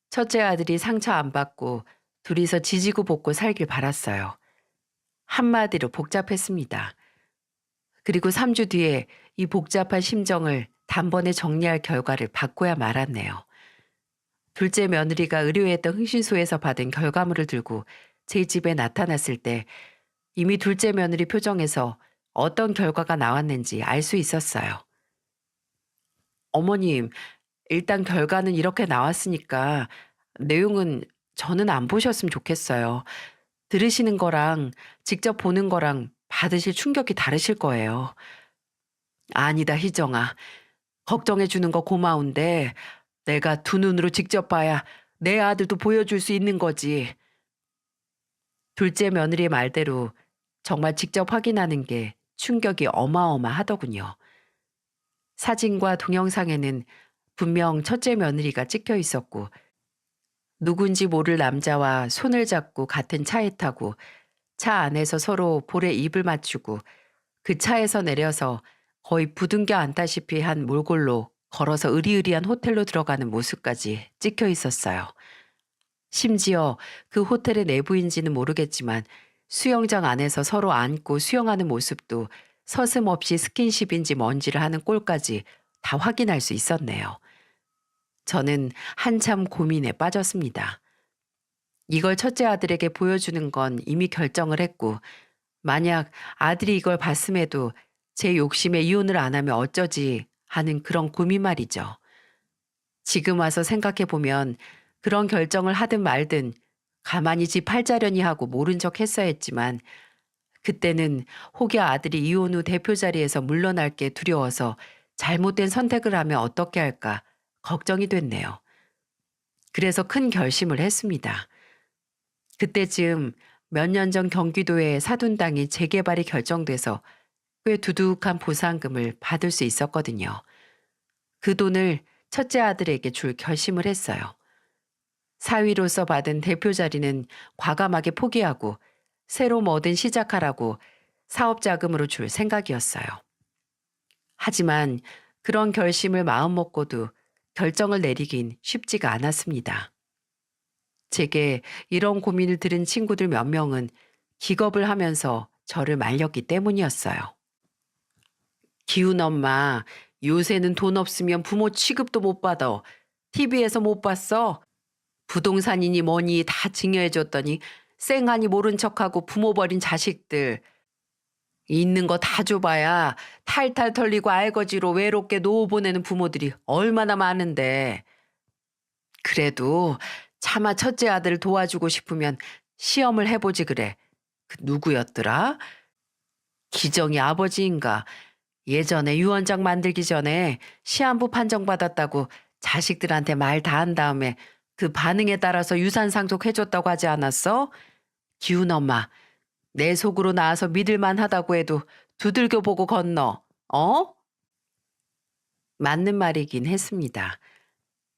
첫째 아들이 상처 안 받고 둘이서 지지고 볶고 살길 바랐어요. 한마디로 복잡했습니다. 그리고 3주 뒤에 이 복잡한 심정을 단번에 정리할 결과를 받고야 말았네요. 둘째 며느리가 의뢰했던 흥신소에서 받은 결과물을 들고 제 집에 나타났을 때 이미 둘째 며느리 표정에서 어떤 결과가 나왔는지 알 수 있었어요. 어머님, 일단 결과는 이렇게 나왔으니까 내용은 저는 안 보셨으면 좋겠어요. 들으시는 거랑 직접 보는 거랑 받으실 충격이 다르실 거예요. 아니다, 희정아. 걱정해 주는 거 고마운데 내가 두 눈으로 직접 봐야 내 아들도 보여줄 수 있는 거지. 둘째 며느리의 말대로 정말 직접 확인하는 게 충격이 어마어마하더군요. 사진과 동영상에는 분명 첫째 며느리가 찍혀 있었고 누군지 모를 남자와 손을 잡고 같은 차에 타고 차 안에서 서로 볼에 입을 맞추고 그 차에서 내려서 거의 부둥켜 안다시피 한 몰골로 걸어서 으리으리한 호텔로 들어가는 모습까지 찍혀 있었어요. 심지어 그 호텔의 내부인지는 모르겠지만 수영장 안에서 서로 안고 수영하는 모습도 서슴없이 스킨십인지 뭔지를 하는 꼴까지 다 확인할 수 있었네요. 저는 한참 고민에 빠졌습니다. 이걸 첫째 아들에게 보여주는 건 이미 결정을 했고, 만약 아들이 이걸 봤음에도 제 욕심에 이혼을 안 하면 어쩌지 하는 그런 고민 말이죠. 지금 와서 생각해보면 그런 결정을 하든 말든 가만히 집 팔자려니 하고 모른 척 했어야 했지만 그때는 혹여 아들이 이혼 후 대표 자리에서 물러날 게 두려워서 잘못된 선택을 하면 어떻게 할까 걱정이 됐네요. 그래서 큰 결심을 했습니다. 그때쯤 몇 년 전 경기도에 사둔 땅이 재개발이 결정돼서 꽤 두둑한 보상금을 받을 수 있었거든요. 그 돈을 첫째 아들에게 줄 결심을 했어요. 사위로서 받은 대표 자리는 과감하게 포기하고 새로 뭐든 시작하라고 사업 자금으로 줄 생각이었어요. 하지만 그런 결심을 마음먹고도 결정을 내리긴 쉽지가 않았습니다. 제게 이런 고민을 들은 친구들 몇 명은 기겁을 하면서 저를 말렸기 때문이었어요. 기훈 엄마, 요새는 돈 없으면 부모 취급도 못 받아. TV에서 못 봤어? 부동산이니 뭐니 다 증여해줬더니 쌩하니 모른 척하고 부모 버린 자식들. 있는 거 다 줘봐야 탈탈 털리고 알거지로 외롭게 노후 보내는 부모들이 얼마나 많은데. 그래도 차마 첫째 아들 도와주고 싶으면 시험을 해보지 그래. 그 누구였더라? 기정이 아버지인가? 예전에 유언장 만들기 전에 시한부 판정받았다고 자식들한테 말 다 한 다음에 그 반응에 따라서 유산 상속해줬다고 하지 않았어? 기훈 엄마, 내 속으로 나와서 믿을만 하다고 해도 두들겨 보고 건너. 어? 맞는 말이긴 했습니다.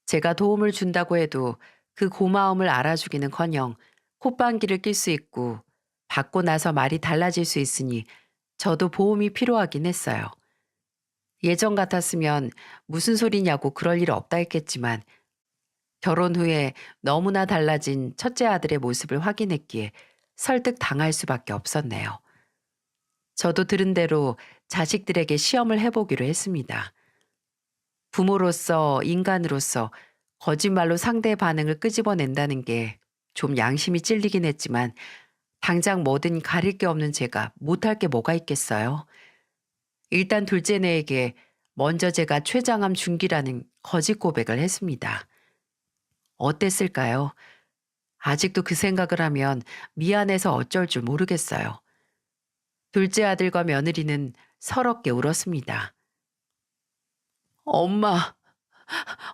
제가 도움을 준다고 해도 그 고마움을 알아주기는커녕 콧방귀를 낄 수 있고 받고 나서 말이 달라질 수 있으니 저도 보험이 필요하긴 했어요. 예전 같았으면 무슨 소리냐고 그럴 일 없다 했겠지만 결혼 후에 너무나 달라진 첫째 아들의 모습을 확인했기에 설득 당할 수밖에 없었네요. 저도 들은 대로 자식들에게 시험을 해보기로 했습니다. 부모로서 인간으로서 거짓말로 상대의 반응을 끄집어낸다는 게 좀 양심이 찔리긴 했지만 당장 뭐든 가릴 게 없는 제가 못할 게 뭐가 있겠어요. 일단 둘째네에게 먼저 제가 췌장암 중기라는 거짓 고백을 했습니다. 어땠을까요? 아직도 그 생각을 하면 미안해서 어쩔 줄 모르겠어요. 둘째 아들과 며느리는 서럽게 울었습니다. 엄마,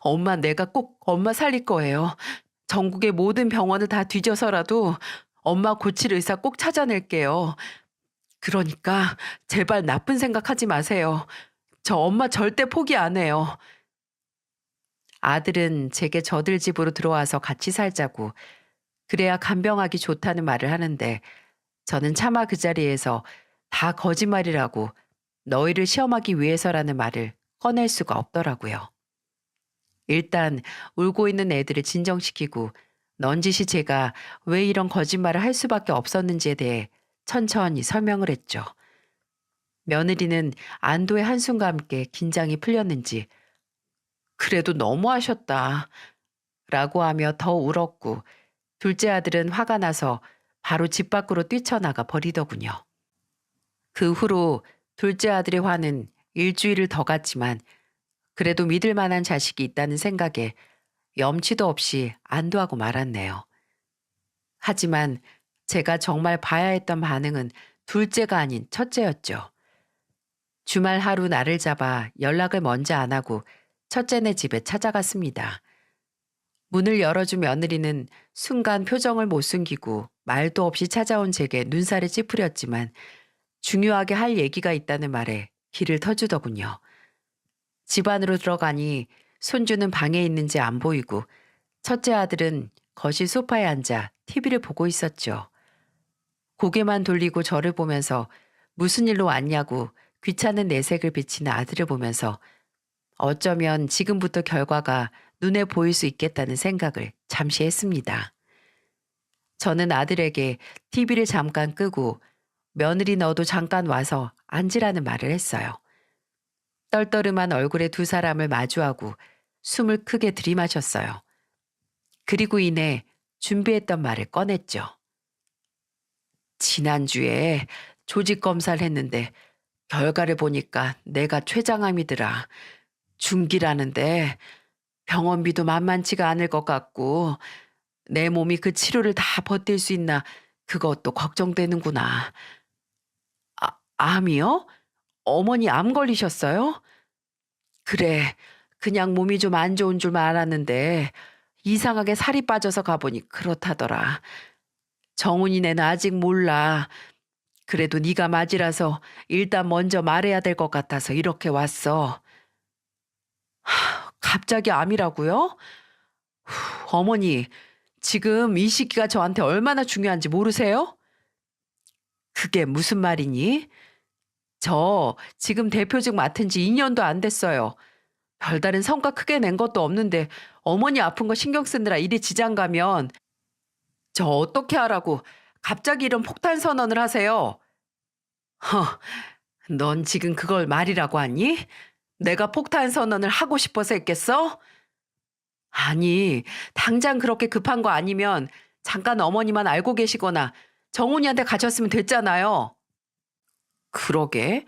엄마 내가 꼭 엄마 살릴 거예요. 전국의 모든 병원을 다 뒤져서라도 엄마 고칠 의사 꼭 찾아낼게요. 그러니까 제발 나쁜 생각하지 마세요. 저 엄마 절대 포기 안 해요. 아들은 제게 저들 집으로 들어와서 같이 살자고 그래야 간병하기 좋다는 말을 하는데 저는 차마 그 자리에서 다 거짓말이라고 너희를 시험하기 위해서라는 말을 꺼낼 수가 없더라고요. 일단 울고 있는 애들을 진정시키고 넌지시 제가 왜 이런 거짓말을 할 수밖에 없었는지에 대해 천천히 설명을 했죠. 며느리는 안도의 한숨과 함께 긴장이 풀렸는지 그래도 너무하셨다 라고 하며 더 울었고 둘째 아들은 화가 나서 바로 집 밖으로 뛰쳐나가 버리더군요. 그 후로 둘째 아들의 화는 일주일을 더 갔지만 그래도 믿을 만한 자식이 있다는 생각에 염치도 없이 안도하고 말았네요. 하지만 제가 정말 봐야 했던 반응은 둘째가 아닌 첫째였죠. 주말 하루 나를 잡아 연락을 먼저 안 하고 첫째네 집에 찾아갔습니다. 문을 열어준 며느리는 순간 표정을 못 숨기고 말도 없이 찾아온 제게 눈살을 찌푸렸지만 중요하게 할 얘기가 있다는 말에 길을 터주더군요. 집 안으로 들어가니 손주는 방에 있는지 안 보이고 첫째 아들은 거실 소파에 앉아 TV를 보고 있었죠. 고개만 돌리고 저를 보면서 무슨 일로 왔냐고 귀찮은 내색을 비치는 아들을 보면서 어쩌면 지금부터 결과가 눈에 보일 수 있겠다는 생각을 잠시 했습니다. 저는 아들에게 TV를 잠깐 끄고 며느리 너도 잠깐 와서 앉으라는 말을 했어요. 떨떠름한 얼굴의 두 사람을 마주하고 숨을 크게 들이마셨어요. 그리고 이내 준비했던 말을 꺼냈죠. 지난주에 조직 검사를 했는데 결과를 보니까 내가 췌장암이더라. 중기라는데 병원비도 만만치가 않을 것 같고 내 몸이 그 치료를 다 버틸 수 있나 그것도 걱정되는구나. 암이요? 어머니 암 걸리셨어요? 그래, 그냥 몸이 좀 안 좋은 줄만 알았는데 이상하게 살이 빠져서 가보니 그렇다더라. 정훈이네는 아직 몰라. 그래도 네가 맞이라서 일단 먼저 말해야 될 것 같아서 이렇게 왔어. 갑자기 암이라고요? 어머니, 지금 이 시기가 저한테 얼마나 중요한지 모르세요? 그게 무슨 말이니? 저 지금 대표직 맡은 지 2년도 안 됐어요. 별다른 성과 크게 낸 것도 없는데 어머니 아픈 거 신경 쓰느라 일이 지장 가면 저 어떻게 하라고 갑자기 이런 폭탄 선언을 하세요? 허, 넌 지금 그걸 말이라고 하니? 내가 폭탄 선언을 하고 싶어서 했겠어? 아니, 당장 그렇게 급한 거 아니면 잠깐 어머니만 알고 계시거나 정훈이한테 가셨으면 됐잖아요. 그러게.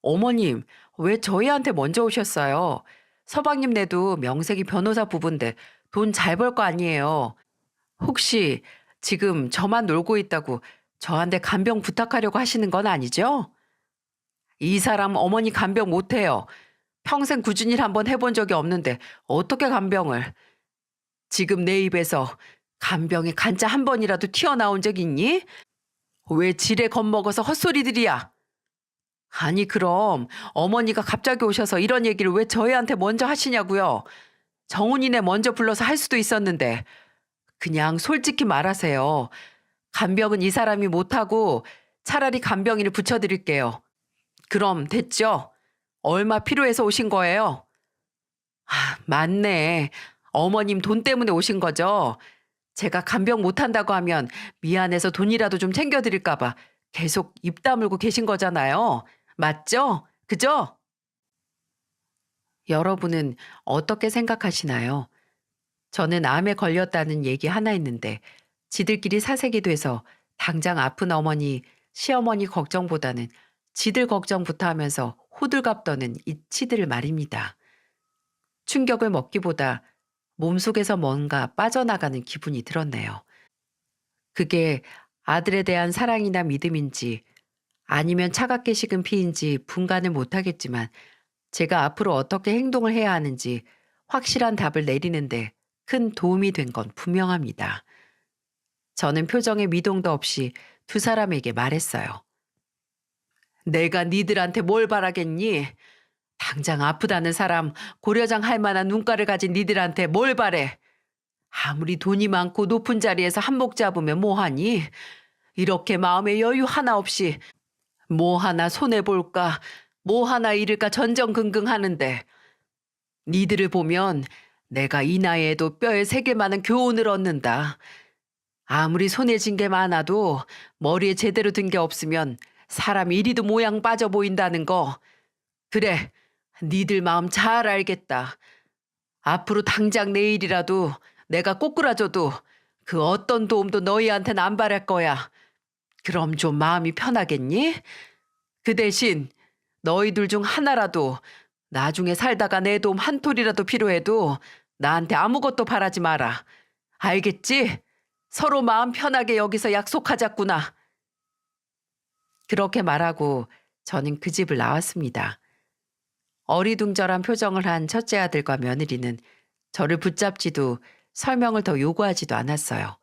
어머님, 왜 저희한테 먼저 오셨어요? 서방님네도 명색이 변호사 부부인데 돈 잘 벌 거 아니에요. 혹시 지금 저만 놀고 있다고 저한테 간병 부탁하려고 하시는 건 아니죠? 이 사람 어머니 간병 못해요. 평생 굳은 일 한번 해본 적이 없는데 어떻게 간병을. 지금 내 입에서 간병에 간자 한 번이라도 튀어나온 적 있니? 왜 지레 겁먹어서 헛소리들이야? 아니 그럼 어머니가 갑자기 오셔서 이런 얘기를 왜 저희한테 먼저 하시냐고요. 정훈이네 먼저 불러서 할 수도 있었는데 그냥 솔직히 말하세요. 간병은 이 사람이 못하고 차라리 간병인을 붙여드릴게요. 그럼 됐죠? 얼마 필요해서 오신 거예요? 맞네. 어머님 돈 때문에 오신 거죠? 제가 간병 못한다고 하면 미안해서 돈이라도 좀 챙겨드릴까 봐 계속 입 다물고 계신 거잖아요. 맞죠? 그죠? 여러분은 어떻게 생각하시나요? 저는 암에 걸렸다는 얘기 하나 했는데 지들끼리 사색이 돼서 당장 아픈 어머니, 시어머니 걱정보다는 지들 걱정부터 하면서 호들갑 떠는 이 치들을 말입니다. 충격을 먹기보다 몸속에서 뭔가 빠져나가는 기분이 들었네요. 그게 아들에 대한 사랑이나 믿음인지 아니면 차갑게 식은 피인지 분간을 못하겠지만 제가 앞으로 어떻게 행동을 해야 하는지 확실한 답을 내리는데 큰 도움이 된 건 분명합니다. 저는 표정에 미동도 없이 두 사람에게 말했어요. 내가 니들한테 뭘 바라겠니? 당장 아프다는 사람 고려장 할 만한 눈가를 가진 니들한테 뭘 바래? 아무리 돈이 많고 높은 자리에서 한몫 잡으면 뭐하니? 이렇게 마음에 여유 하나 없이 뭐 하나 손해볼까, 뭐 하나 잃을까 전전긍긍하는데 니들을 보면 내가 이 나이에도 뼈에 새길 만한 교훈을 얻는다. 아무리 손에 쥔 게 많아도 머리에 제대로 든 게 없으면 사람 이리도 모양 빠져 보인다는 거. 그래, 니들 마음 잘 알겠다. 앞으로 당장 내일이라도 내가 꼬꾸라져도 그 어떤 도움도 너희한테는 안 바랄 거야. 그럼 좀 마음이 편하겠니? 그 대신 너희들 중 하나라도 나중에 살다가 내 도움 한 톨이라도 필요해도 나한테 아무것도 바라지 마라. 알겠지? 서로 마음 편하게 여기서 약속하자꾸나. 그렇게 말하고 저는 그 집을 나왔습니다. 어리둥절한 표정을 한 첫째 아들과 며느리는 저를 붙잡지도 설명을 더 요구하지도 않았어요.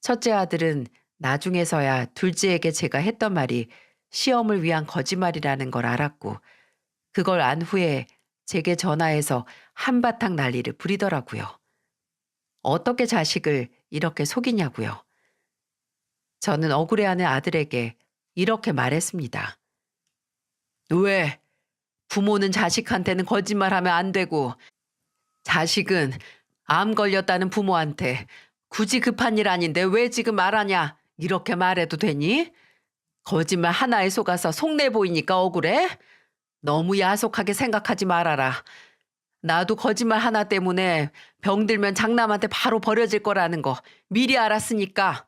첫째 아들은 나중에서야 둘째에게 제가 했던 말이 시험을 위한 거짓말이라는 걸 알았고, 그걸 안 후에 제게 전화해서 한바탕 난리를 부리더라고요. 어떻게 자식을 이렇게 속이냐고요. 저는 억울해하는 아들에게 이렇게 말했습니다. 왜? 부모는 자식한테는 거짓말하면 안 되고, 자식은 암 걸렸다는 부모한테 굳이 급한 일 아닌데 왜 지금 말하냐? 이렇게 말해도 되니? 거짓말 하나에 속아서 속내 보이니까 억울해? 너무 야속하게 생각하지 말아라. 나도 거짓말 하나 때문에 병들면 장남한테 바로 버려질 거라는 거 미리 알았으니까.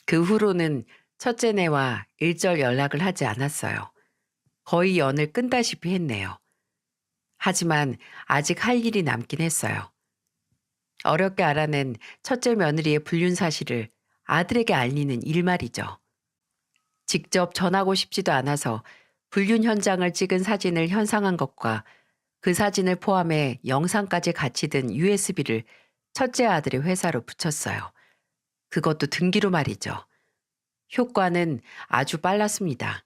그 후로는 첫째네와 일절 연락을 하지 않았어요. 거의 연을 끈다시피 했네요. 하지만 아직 할 일이 남긴 했어요. 어렵게 알아낸 첫째 며느리의 불륜 사실을 아들에게 알리는 일 말이죠. 직접 전하고 싶지도 않아서 불륜 현장을 찍은 사진을 현상한 것과 그 사진을 포함해 영상까지 같이 든 USB를 첫째 아들의 회사로 붙였어요. 그것도 등기로 말이죠. 효과는 아주 빨랐습니다.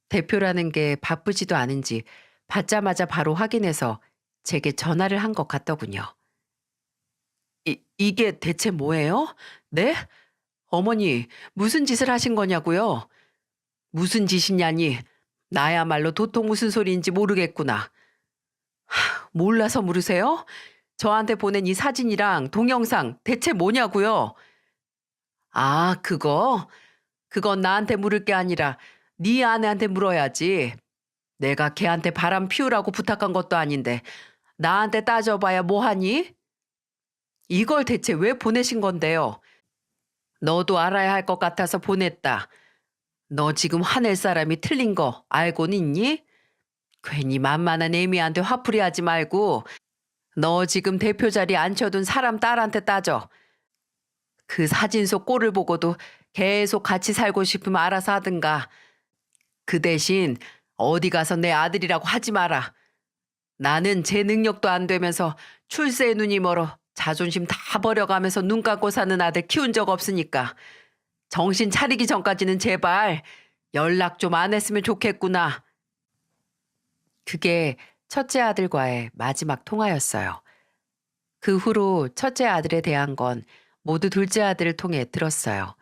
대표라는 게 바쁘지도 않은지 받자마자 바로 확인해서 제게 전화를 한 것 같더군요. 이게 대체 뭐예요? 네? 어머니, 무슨 짓을 하신 거냐고요? 무슨 짓이냐니? 나야말로 도통 무슨 소리인지 모르겠구나. 몰라서 물으세요? 저한테 보낸 이 사진이랑 동영상 대체 뭐냐고요? 아, 그거? 그건 나한테 물을 게 아니라 네 아내한테 물어야지. 내가 걔한테 바람 피우라고 부탁한 것도 아닌데 나한테 따져봐야 뭐하니? 이걸 대체 왜 보내신 건데요? 너도 알아야 할 것 같아서 보냈다. 너 지금 화낼 사람이 틀린 거 알고는 있니? 괜히 만만한 애미한테 화풀이 하지 말고 너 지금 대표 자리에 앉혀둔 사람 딸한테 따져. 그 사진 속 꼴을 보고도 계속 같이 살고 싶으면 알아서 하든가. 그 대신 어디 가서 내 아들이라고 하지 마라. 나는 제 능력도 안 되면서 출세에 눈이 멀어 자존심 다 버려가면서 눈 감고 사는 아들 키운 적 없으니까 정신 차리기 전까지는 제발 연락 좀 안 했으면 좋겠구나. 그게 첫째 아들과의 마지막 통화였어요. 그 후로 첫째 아들에 대한 건 모두 둘째 아들을 통해 들었어요.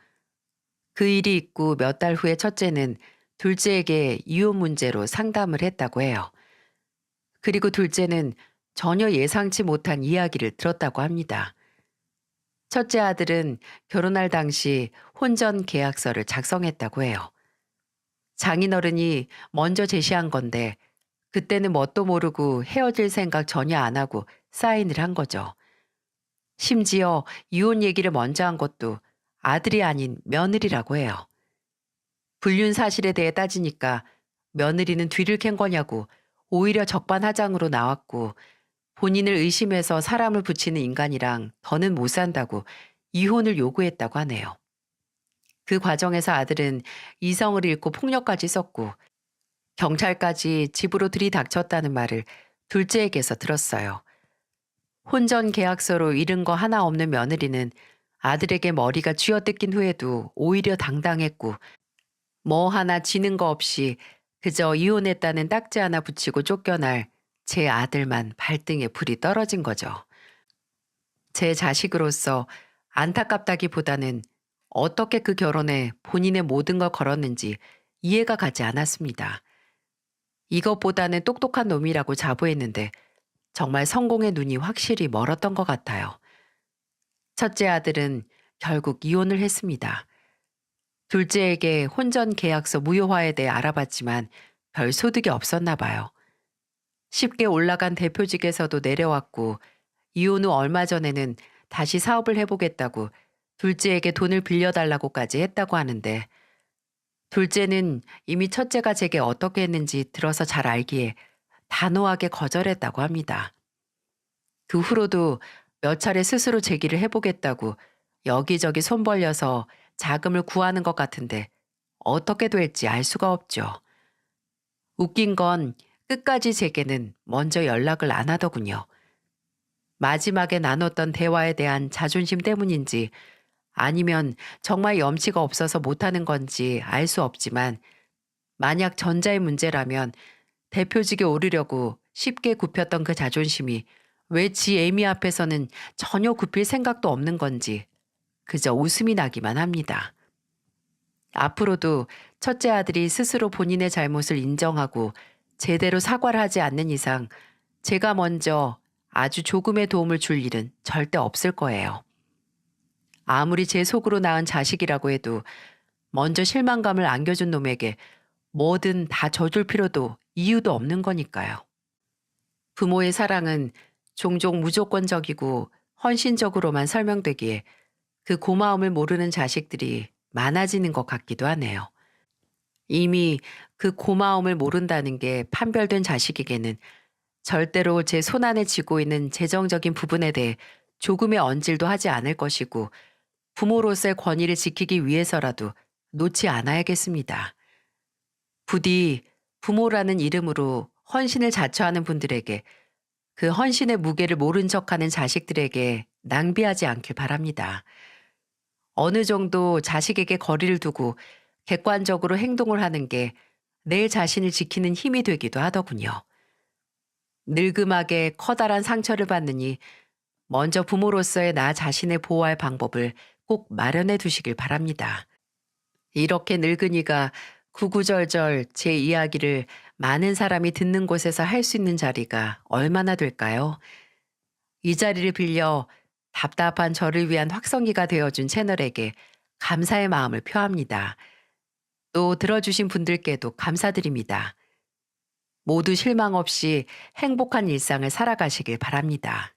그 일이 있고 몇 달 후에 첫째는 둘째에게 이혼 문제로 상담을 했다고 해요. 그리고 둘째는 전혀 예상치 못한 이야기를 들었다고 합니다. 첫째 아들은 결혼할 당시 혼전 계약서를 작성했다고 해요. 장인어른이 먼저 제시한 건데 그때는 뭣도 모르고 헤어질 생각 전혀 안 하고 사인을 한 거죠. 심지어 이혼 얘기를 먼저 한 것도 아들이 아닌 며느리라고 해요. 불륜 사실에 대해 따지니까 며느리는 뒤를 캔 거냐고 오히려 적반하장으로 나왔고 본인을 의심해서 사람을 붙이는 인간이랑 더는 못 산다고 이혼을 요구했다고 하네요. 그 과정에서 아들은 이성을 잃고 폭력까지 썼고 경찰까지 집으로 들이닥쳤다는 말을 둘째에게서 들었어요. 혼전 계약서로 잃은 거 하나 없는 며느리는 아들에게 머리가 쥐어뜯긴 후에도 오히려 당당했고 뭐 하나 지는 거 없이 그저 이혼했다는 딱지 하나 붙이고 쫓겨날 제 아들만 발등에 불이 떨어진 거죠. 제 자식으로서 안타깝다기보다는 어떻게 그 결혼에 본인의 모든 걸 걸었는지 이해가 가지 않았습니다. 이것보다는 똑똑한 놈이라고 자부했는데 정말 성공의 눈이 확실히 멀었던 것 같아요. 첫째 아들은 결국 이혼을 했습니다. 둘째에게 혼전 계약서 무효화에 대해 알아봤지만 별 소득이 없었나 봐요. 쉽게 올라간 대표직에서도 내려왔고 이혼 후 얼마 전에는 다시 사업을 해보겠다고 둘째에게 돈을 빌려달라고까지 했다고 하는데 둘째는 이미 첫째가 제게 어떻게 했는지 들어서 잘 알기에 단호하게 거절했다고 합니다. 그 후로도 몇 차례 스스로 제기를 해보겠다고 여기저기 손 벌려서 자금을 구하는 것 같은데 어떻게 될지 알 수가 없죠. 웃긴 건 끝까지 제게는 먼저 연락을 안 하더군요. 마지막에 나눴던 대화에 대한 자존심 때문인지 아니면 정말 염치가 없어서 못하는 건지 알 수 없지만 만약 전자의 문제라면 대표직에 오르려고 쉽게 굽혔던 그 자존심이 왜 지 애미 앞에서는 전혀 굽힐 생각도 없는 건지 그저 웃음이 나기만 합니다. 앞으로도 첫째 아들이 스스로 본인의 잘못을 인정하고 제대로 사과를 하지 않는 이상 제가 먼저 아주 조금의 도움을 줄 일은 절대 없을 거예요. 아무리 제 속으로 낳은 자식이라고 해도 먼저 실망감을 안겨준 놈에게 뭐든 다 져줄 필요도 이유도 없는 거니까요. 부모의 사랑은 종종 무조건적이고 헌신적으로만 설명되기에 그 고마움을 모르는 자식들이 많아지는 것 같기도 하네요. 이미 그 고마움을 모른다는 게 판별된 자식에게는 절대로 제 손안에 쥐고 있는 재정적인 부분에 대해 조금의 언질도 하지 않을 것이고 부모로서의 권위를 지키기 위해서라도 놓지 않아야겠습니다. 부디 부모라는 이름으로 헌신을 자처하는 분들에게 그 헌신의 무게를 모른 척하는 자식들에게 낭비하지 않길 바랍니다. 어느 정도 자식에게 거리를 두고 객관적으로 행동을 하는 게 내 자신을 지키는 힘이 되기도 하더군요. 늙음하게 커다란 상처를 받느니 먼저 부모로서의 나 자신을 보호할 방법을 꼭 마련해 두시길 바랍니다. 이렇게 늙은이가 구구절절 제 이야기를 많은 사람이 듣는 곳에서 할 수 있는 자리가 얼마나 될까요? 이 자리를 빌려 답답한 저를 위한 확성기가 되어준 채널에게 감사의 마음을 표합니다. 또 들어주신 분들께도 감사드립니다. 모두 실망 없이 행복한 일상을 살아가시길 바랍니다.